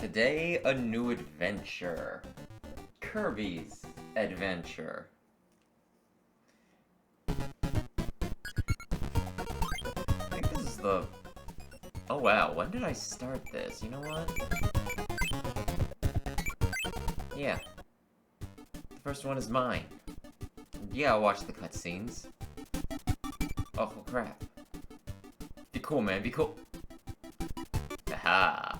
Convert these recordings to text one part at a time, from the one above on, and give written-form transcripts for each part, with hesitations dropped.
Today, a new adventure. Kirby's Adventure. I think this is the... Oh wow, when did I start this? You know what? Yeah. The first one is mine. Yeah, I'll watch the cutscenes. Oh crap. Be cool, man, be cool. Aha!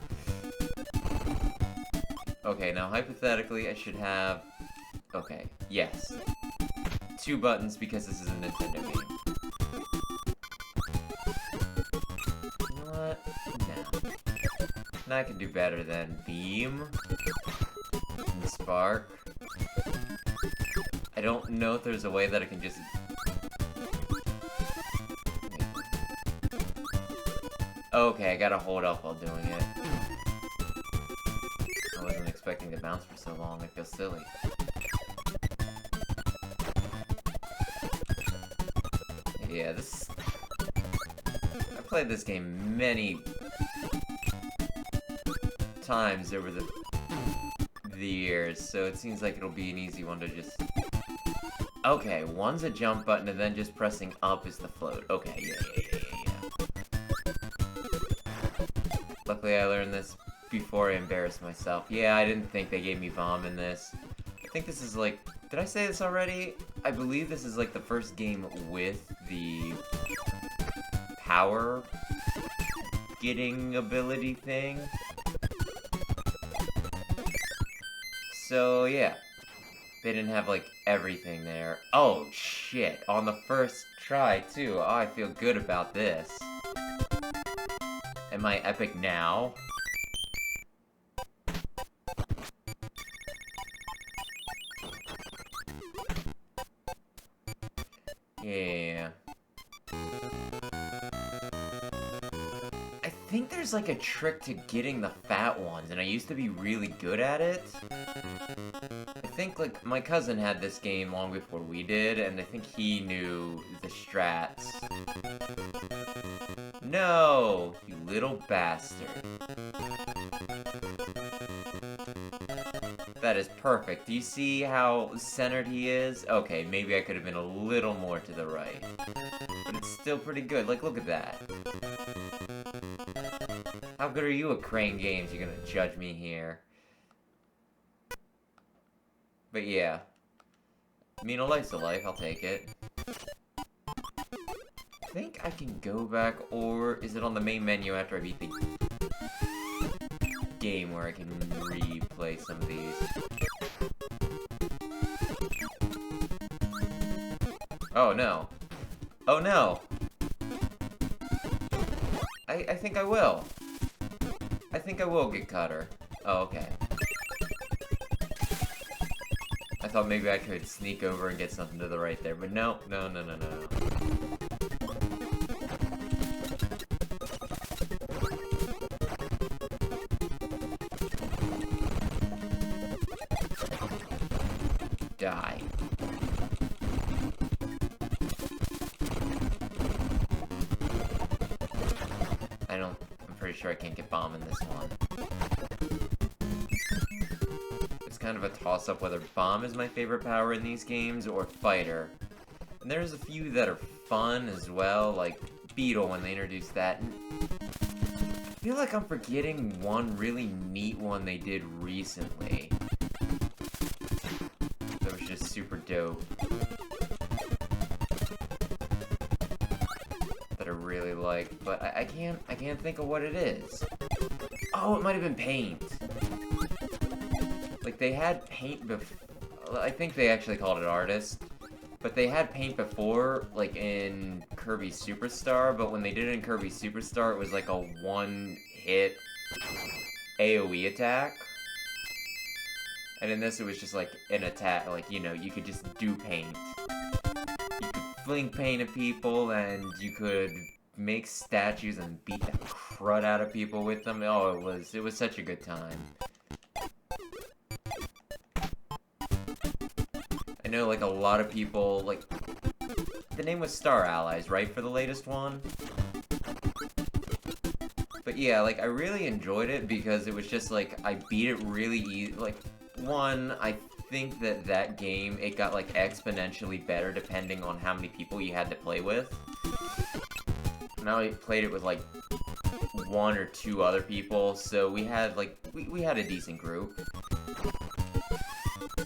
Okay, now hypothetically I should have... Okay, yes. 2 buttons because this is a Nintendo game. You know what? No. Now I can do better than Beam. And Spark. I don't know if there's a way that I can just... Okay, I gotta hold up while doing it. I wasn't expecting to bounce for so long, I feel silly. Yeah, this... I played this game many times over the years, so it seems like it'll be an easy one to just... Okay, one's a jump button, and then just pressing up is the float. Okay, yeah. Luckily I learned this before I embarrassed myself. Yeah, I didn't think they gave me bomb in this. I think this is like... Did I say this already? I believe this is like the first game with the power getting ability thing. So yeah, they didn't have like everything there. Oh shit, on the first try too. Oh, I feel good about this. Am I epic now? Yeah. I think there's like a trick to getting the fat ones, and I used to be really good at it. I think like my cousin had this game long before we did, and I think he knew the strats. No, you little bastard. That is perfect. Do you see how centered he is? Okay, maybe I could have been a little more to the right. But it's still pretty good. Like, look at that. How good are you at Crane games? You're gonna judge me here. But yeah. I mean, a life's a life. I'll take it. I think I can go back, or is it on the main menu after I beat the game where I can replay some of these? Oh no. Oh no! I think I will. I think I will get Cutter. Oh, okay. I thought maybe I could sneak over and get something to the right there, but no. No. Die. I'm pretty sure I can't get bomb in this one. It's kind of a toss-up whether bomb is my favorite power in these games or fighter. And there's a few that are fun as well, like Beetle when they introduced that. And I feel like I'm forgetting one really neat one they did recently. That was just super dope. That I really like, but I can't think of what it is. Oh, it might have been paint. Like they had paint before. I think they actually called it artist, but they had paint before, like in Kirby Superstar. But when they did it in Kirby Superstar, it was like a one-hit AOE attack. And in this, it was just like an attack, like, you know, you could just do paint. You could fling paint at people, and you could make statues and beat the crud out of people with them. Oh, it was such a good time. I know, like, a lot of people, like, the name was Star Allies, right, for the latest one? But But yeah, like, I really enjoyed it because it was just, like, I beat it really easy. Like, one, I think that game, it got, like, exponentially better depending on how many people you had to play with. Now I played it with, like, 1 or 2 other people, so we had, like, we had a decent group.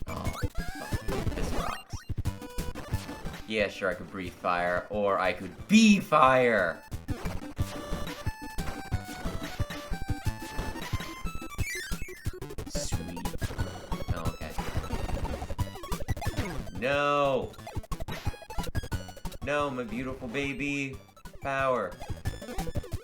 Oh, this rocks. Yeah, sure, I could breathe fire, or I could be fire! Sweet. Oh, okay. No! No, my beautiful baby! Power!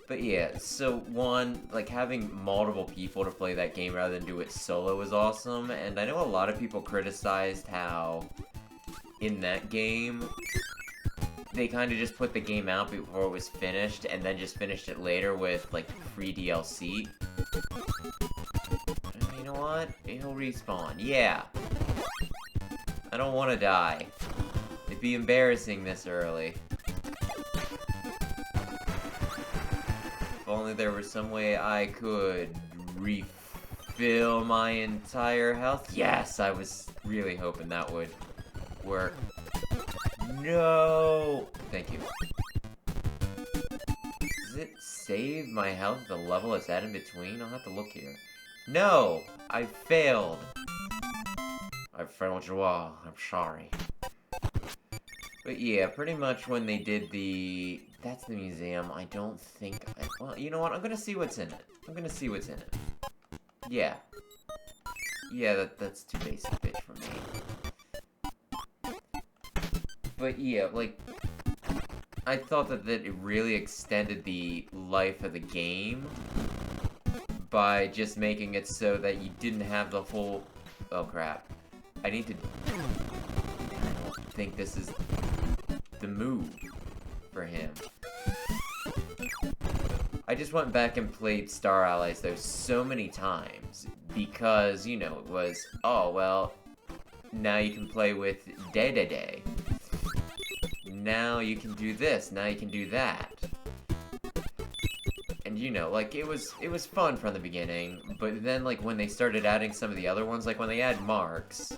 But yeah, so one, like, having multiple people to play that game rather than do it solo was awesome, and I know a lot of people criticized how, in that game, they kind of just put the game out before it was finished, and then just finished it later with, like, free DLC. You know what? He'll respawn. Yeah! I don't want to die. It'd be embarrassing this early. If only there was some way I could refill my entire health. Yes, I was really hoping that would work. No! Thank you. Does it save my health at the level it's at in between? I'll have to look here. No! I failed! I failed you all. I'm sorry. But yeah, pretty much when they did the... That's the museum. I don't think... Well, you know what? I'm gonna see what's in it. I'm gonna see what's in it. Yeah. Yeah, that's too basic, bitch, for me. But yeah, like... I thought that it really extended the life of the game by just making it so that you didn't have the whole... Oh, crap. I need to... I don't think this is the move for him. I just went back and played Star Allies, though, so many times, because, you know, it was, oh, well, now you can play with Day. Now you can do this, now you can do that. And, you know, like, it was fun from the beginning, but then, like, when they started adding some of the other ones, like, when they add Marks,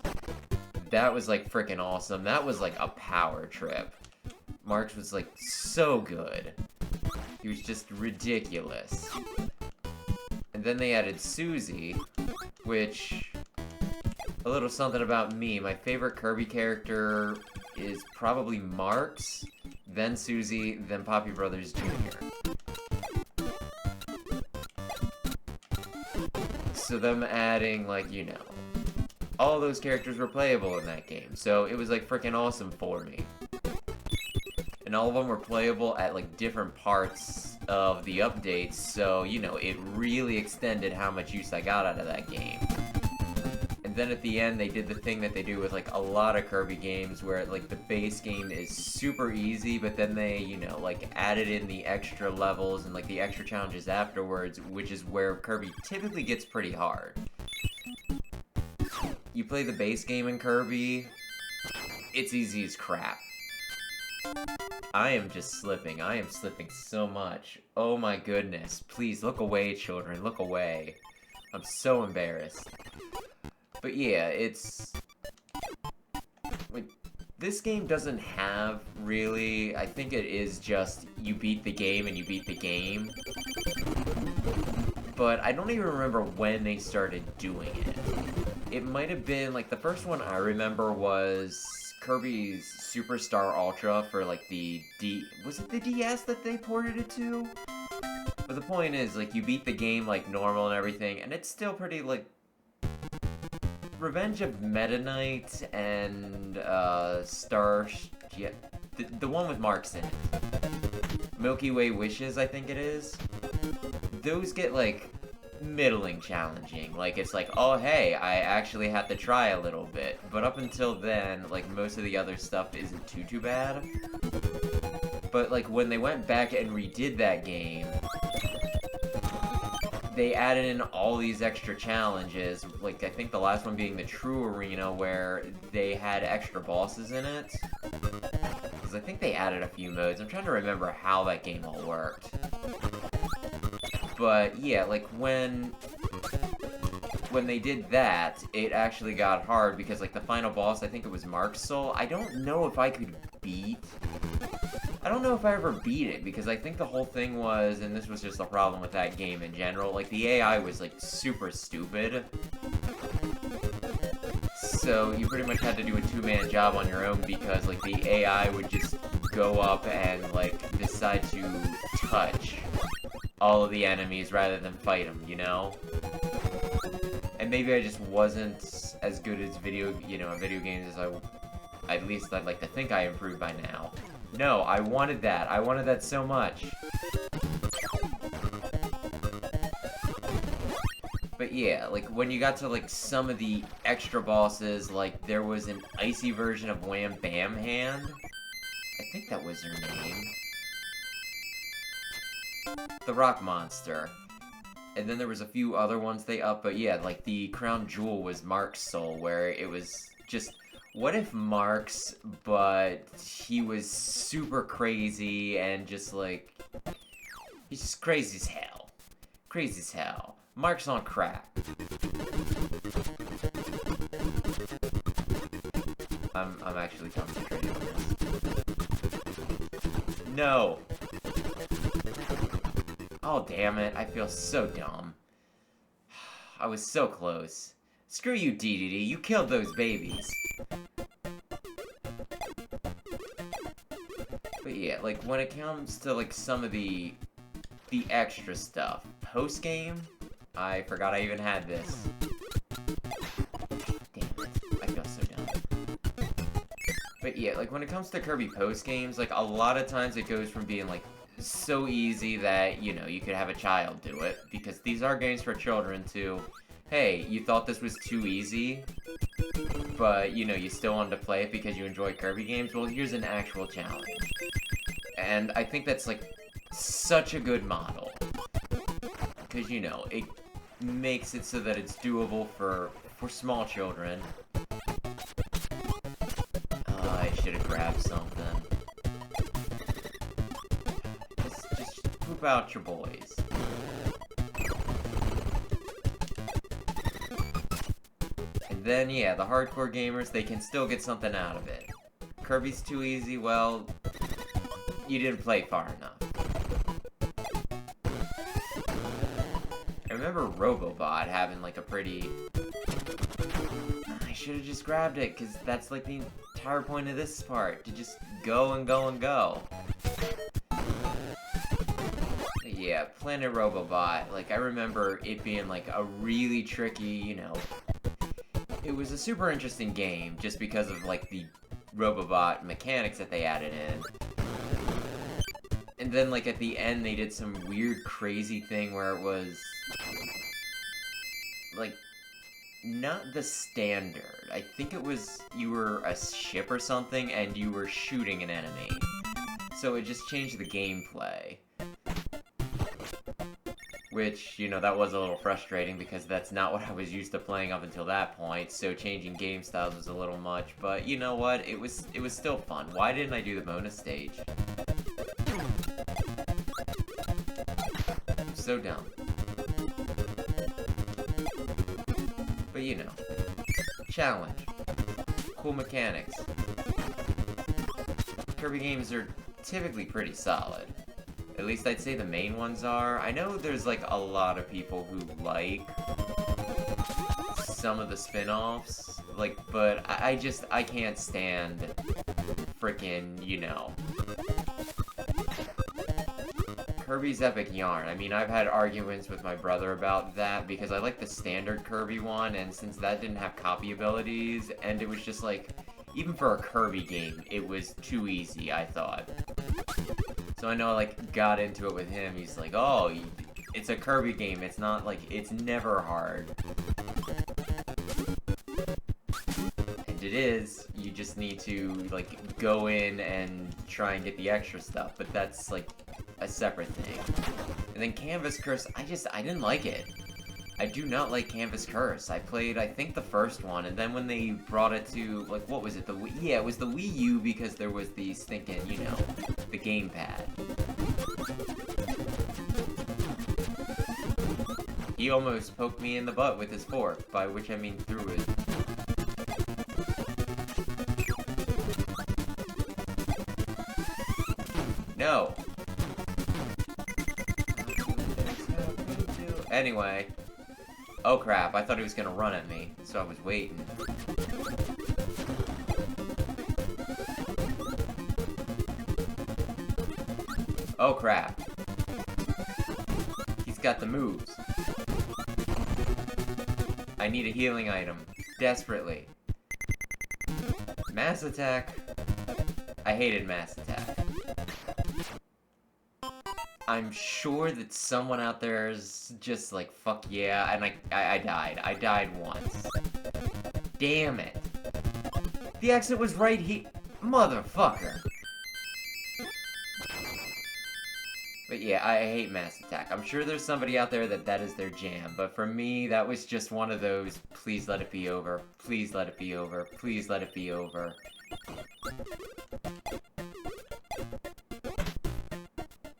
that was, like, freaking awesome. That was, like, a power trip. Marks was, like, so good. He was just ridiculous. And then they added Susie, which... A little something about me. My favorite Kirby character is probably Marks, then Susie, then Poppy Brothers Jr. So them adding, like, you know... All those characters were playable in that game, so it was, like, freaking awesome for me. And all of them were playable at, like, different parts of the updates, so, you know, it really extended how much use I got out of that game. And then at the end, they did the thing that they do with, like, a lot of Kirby games, where, like, the base game is super easy, but then they, you know, like, added in the extra levels and, like, the extra challenges afterwards, which is where Kirby typically gets pretty hard. You play the base game in Kirby, it's easy as crap. I am just slipping. I am slipping so much. Oh my goodness. Please, look away, children. Look away. I'm so embarrassed. But yeah, it's... Like, this game doesn't have, really... I think it is just, you beat the game and you beat the game. But I don't even remember when they started doing it. It might have been, like, the first one I remember was Kirby's Superstar Ultra for, like, the was it the DS that they ported it to? But the point is, like, you beat the game, like, normal and everything, and it's still pretty, like... Revenge of Meta Knight and, yeah, the one with Marks in it. Milky Way Wishes, I think it is. Those get, like... middling challenging. Like, it's like, oh hey, I actually had to try a little bit. But up until then, like, most of the other stuff isn't too bad. But, like, when they went back and redid that game, they added in all these extra challenges. Like, I think the last one being the True Arena, where they had extra bosses in it. Because I think they added a few modes. I'm trying to remember how that game all worked. But, yeah, like, when they did that, it actually got hard, because, like, the final boss, I think it was Mark's Soul, I don't know if I could beat... I don't know if I ever beat it, because I think the whole thing was, and this was just the problem with that game in general, like, the AI was, like, super stupid. So you pretty much had to do a two-man job on your own, because, like, the AI would just go up and, like, decide to touch all of the enemies rather than fight them, you know? And maybe I just wasn't as good as video games as at least I'd like to think I improved by now. No, I wanted that. I wanted that so much. But yeah, like, when you got to, like, some of the extra bosses, like, there was an icy version of Wham Bam Hand. I think that was her name. The Rock Monster. And then there was a few other ones they upped, but yeah, like, the Crown Jewel was Mark's Soul, where it was just... What if Mark's, but he was super crazy and just, like... He's just crazy as hell. Crazy as hell. Mark's on crack. I'm actually concentrating on this. No! Oh, damn it. I feel so dumb. I was so close. Screw you, DDD. You killed those babies. But yeah, like, when it comes to, like, some of the extra stuff. Post-game? I forgot I even had this. Damn it. I feel so dumb. But yeah, like, when it comes to Kirby post-games, like, a lot of times it goes from being, like, so easy that, you know, you could have a child do it, because these are games for children, to, hey, you thought this was too easy, but, you know, you still wanted to play it because you enjoy Kirby games? Well, here's an actual challenge. And I think that's, like, such a good model. Because, you know, it makes it so that it's doable for small children. I should have grabbed something. Just poop out your boys. And then, yeah, the hardcore gamers, they can still get something out of it. Kirby's too easy, well, you didn't play far enough. I remember Robobot having, like, a pretty... I should have just grabbed it, because that's, like, the entire point of this part, to just go and go and go. Yeah, Planet Robobot, like, I remember it being, like, a really tricky, you know... It was a super interesting game, just because of, like, the Robobot mechanics that they added in. And then, like, at the end, they did some weird, crazy thing where it was... like, not the standard. I think it was you were a ship or something, and you were shooting an enemy. So it just changed the gameplay. Which, you know, that was a little frustrating, because that's not what I was used to playing up until that point, so changing game styles was a little much, but you know what? It was still fun. Why didn't I do the bonus stage? I'm so dumb. But you know, challenge, cool mechanics. Kirby games are typically pretty solid. At least I'd say the main ones are. I know there's, like, a lot of people who like some of the spin-offs, like, but I can't stand frickin', you know, Kirby's Epic Yarn. I mean, I've had arguments with my brother about that, because I like the standard Kirby one, and since that didn't have copy abilities, and it was just, like, even for a Kirby game, it was too easy, I thought. So I know I, like, got into it with him. He's like, oh, it's a Kirby game. It's not, like, it's never hard. And it is. You just need to, like, go in and try and get the extra stuff. But that's, like, a separate thing. And then Canvas Curse, I didn't like it. I do not like Canvas Curse. I played, I think, the first one, and then when they brought it to, like, what was it? Yeah, it was the Wii U, because there was the stinking, you know, the gamepad. He almost poked me in the butt with his fork, by which I mean through it. No! Anyway. Oh crap, I thought he was gonna run at me, so I was waiting. Oh crap. He's got the moves. I need a healing item. Desperately. Mass attack. I hated mass attack. I'm sure that someone out there is just like, fuck yeah, and I died. I died once. Damn it. The exit was right here. Motherfucker. But yeah, I hate mass attack. I'm sure there's somebody out there that is their jam, but for me, that was just one of those, please let it be over, please let it be over, please let it be over.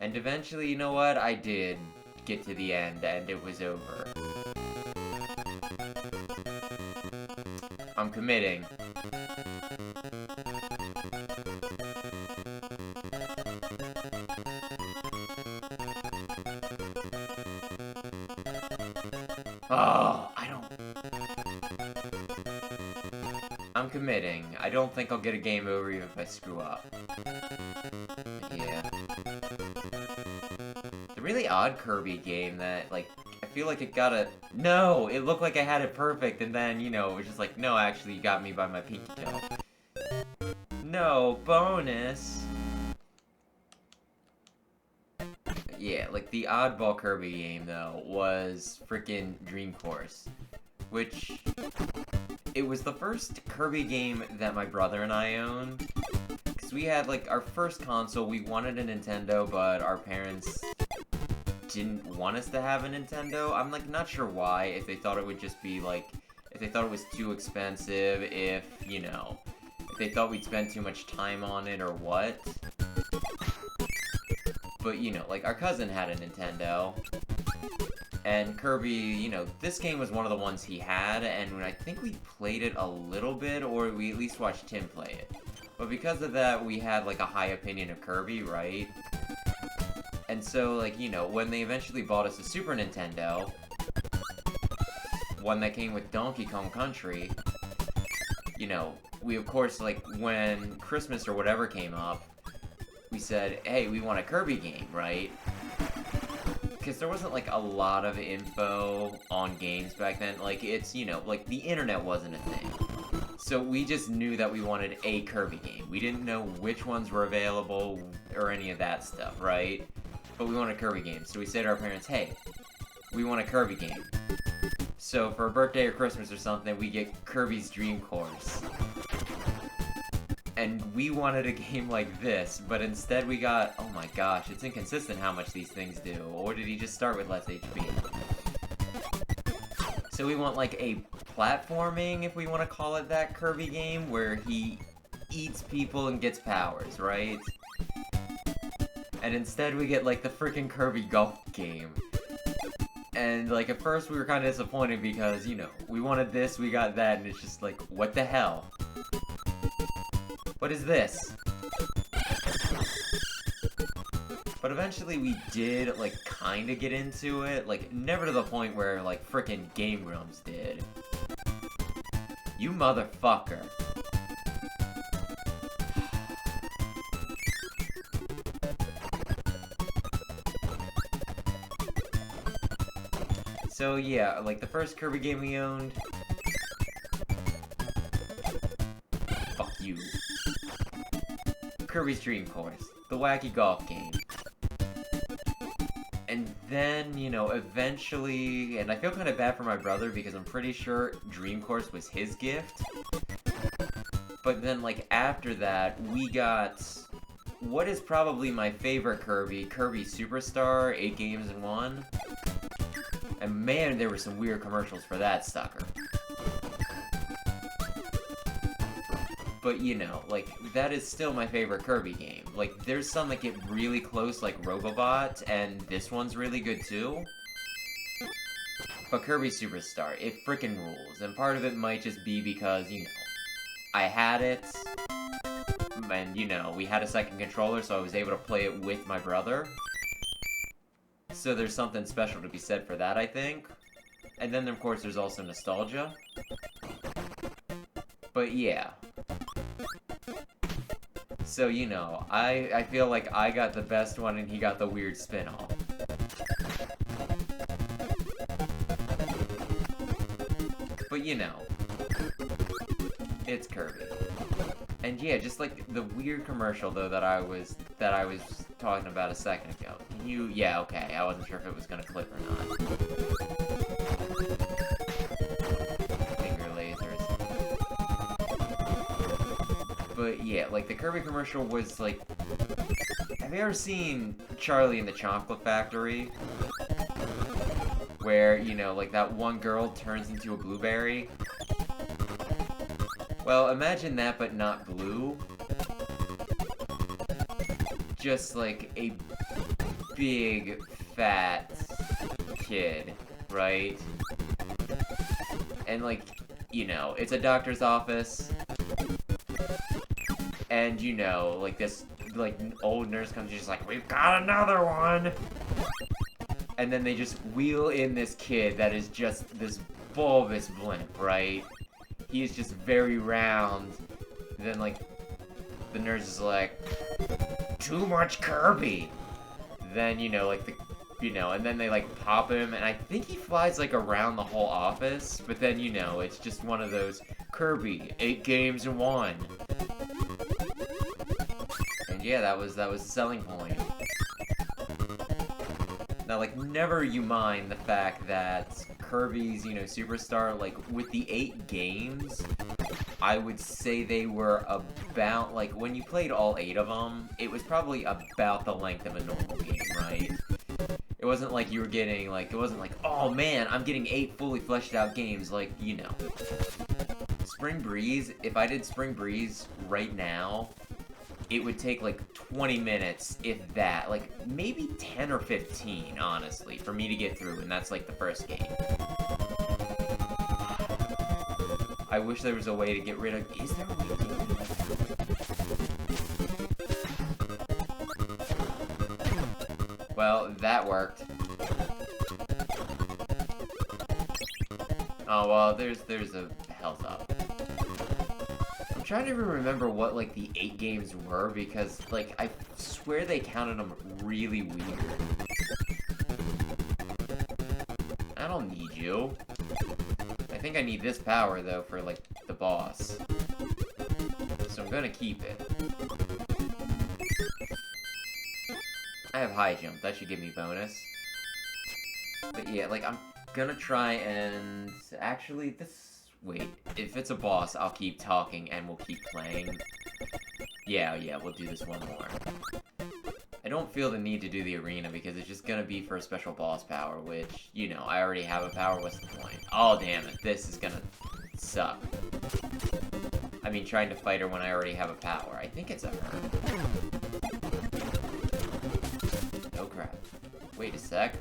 And eventually, you know what? I did get to the end, and it was over. I'm committing. Oh, I'm committing. I don't think I'll get a game over even if I screw up. Yeah. The really odd Kirby game that, like, I feel like it got a... No! It looked like I had it perfect, and then, you know, it was just like, no, actually, you got me by my pinky toe. No, bonus! Yeah, like, the oddball Kirby game, though, was frickin' Dream Course. Which... It was the first Kirby game that my brother and I owned. Because we had, like, our first console, we wanted a Nintendo, but our parents didn't want us to have a Nintendo. I'm, like, not sure why, if they thought it would just be, like, if they thought it was too expensive, if, you know, if they thought we'd spend too much time on it or what. But, you know, like, our cousin had a Nintendo, and Kirby, you know, this game was one of the ones he had, and I think we played it a little bit, or we at least watched him play it. But because of that, we had, like, a high opinion of Kirby, right? And so, like, you know, when they eventually bought us a Super Nintendo, one that came with Donkey Kong Country, you know, we, of course, like, when Christmas or whatever came up, we said, hey, we want a Kirby game, right? Because there wasn't, like, a lot of info on games back then. Like, it's, you know, like, the internet wasn't a thing. So we just knew that we wanted a Kirby game. We didn't know which ones were available or any of that stuff, right? But we wanted a Kirby game. So we said to our parents, hey, we want a Kirby game. So for a birthday or Christmas or something, we get Kirby's Dream Course. And we wanted a game like this, but instead we got, oh my gosh, it's inconsistent how much these things do. Or did he just start with less HP? So we want like a platforming, if we want to call it that, Kirby game, where he eats people and gets powers, right? And instead we get like the freaking Kirby golf game. And like at first we were kind of disappointed because, you know, we wanted this, we got that, and it's just like, what the hell? What is this? But eventually we did, like, kinda get into it. Like, never to the point where, like, frickin' Game Grumps did. You motherfucker. So, yeah, like, the first Kirby game we owned... Fuck you. Kirby's Dream Course, the wacky golf game. And then, you know, eventually, and I feel kind of bad for my brother because I'm pretty sure Dream Course was his gift. But then, like, after that, we got what is probably my favorite Kirby, Kirby Superstar, 8 games in 1. And man, there were some weird commercials for that sucker. But, you know, like, that is still my favorite Kirby game. Like, there's some that get really close, like Robobot, and this one's really good, too. But Kirby Superstar, it frickin' rules. And part of it might just be because, you know, I had it, and, you know, we had a second controller, so I was able to play it with my brother. So there's something special to be said for that, I think. And then, of course, there's also nostalgia. But, yeah. So, you know, I feel like I got the best one and he got the weird spin-off. But, you know, it's Kirby. And yeah, just like the weird commercial though that I was talking about a second ago. Can you? Yeah, okay. I wasn't sure if it was gonna click or not. Finger lasers. But yeah, like the Kirby commercial was like. Have you ever seen Charlie and the Chocolate Factory? Where, you know, like that one girl turns into a blueberry? Well, imagine that, but not blue. Just like a big, fat kid, right? And like, you know, it's a doctor's office. And, you know, like this, like, old nurse comes, she's like, we've got another one! And then they just wheel in this kid that is just this bulbous blimp, right? He is just very round. And then, like, the nurse is like, too much Kirby! Then, you know, like, and then they, like, pop him, and I think he flies, like, around the whole office, but then, you know, it's just one of those, Kirby, 8 games in 1. And yeah, that was the selling point. Now, like, never you mind the fact that Kirby's, you know, Superstar, like, with the 8 games, I would say they were about, like, when you played all 8 of them, it was probably about the length of a normal game, right? It wasn't like you were getting, like, it wasn't like, oh man, I'm getting 8 fully fleshed out games, like, you know. Spring Breeze, if I did Spring Breeze right now, it would take like 20 minutes, if that. Like, maybe 10 or 15, honestly, for me to get through, and that's like the first game. I wish there was a way to get rid of... Is there a way to get rid of... Well, that worked. Oh, well, there's a health up. I'm trying to even remember what, like, the 8 games were, because, like, I swear they counted them really weird. I don't need you. I think I need this power, though, for, like, the boss. So I'm gonna keep it. I have high jump. That should give me bonus. But yeah, like, I'm gonna try and... Actually, this... Wait, if it's a boss, I'll keep talking and we'll keep playing. Yeah, we'll do this one more. I don't feel the need to do the arena because it's just gonna be for a special boss power, which, you know, I already have a power, what's the point? Oh, damn it, this is gonna suck. I mean, trying to fight her when I already have a power. I think it's a her. Oh, crap. Wait a sec.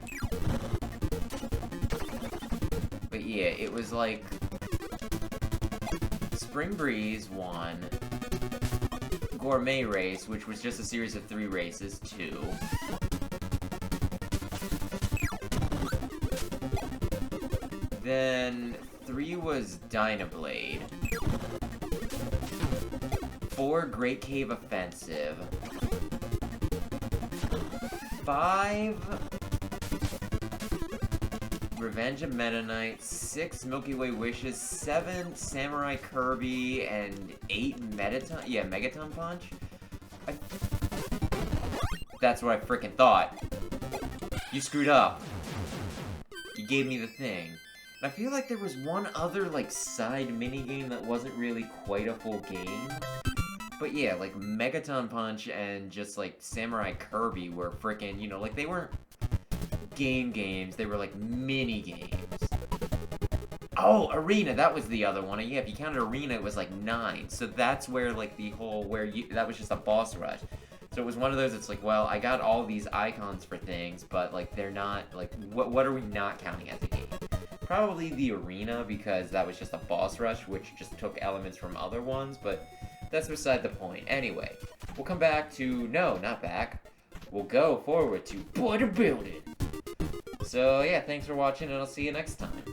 But yeah, it was like... Spring Breeze 1, Gourmet Race, which was just a series of 3 races, 2, then 3 was Dynablade, 4 Great Cave Offensive, 5 Revenge of Meta Knight, 6 Milky Way Wishes, 7 Samurai Kirby, and 8 Megaton Punch? That's what I frickin' thought. You screwed up. You gave me the thing. And I feel like there was one other, like, side minigame that wasn't really quite a full game. But yeah, like, Megaton Punch and just, like, Samurai Kirby were frickin', you know, like, they weren't games, they were like mini games. Oh, Arena, that was the other one. Yeah, if you counted Arena, it was like 9. So that's where like the whole, that was just a boss rush. So it was one of those, it's like, well, I got all these icons for things, but like they're not, like, what are we not counting as a game? Probably the arena, because that was just a boss rush, which just took elements from other ones, but that's beside the point. Anyway, we'll come back to... No, not back. We'll go forward to Build It. So, yeah, thanks for watching, and I'll see you next time.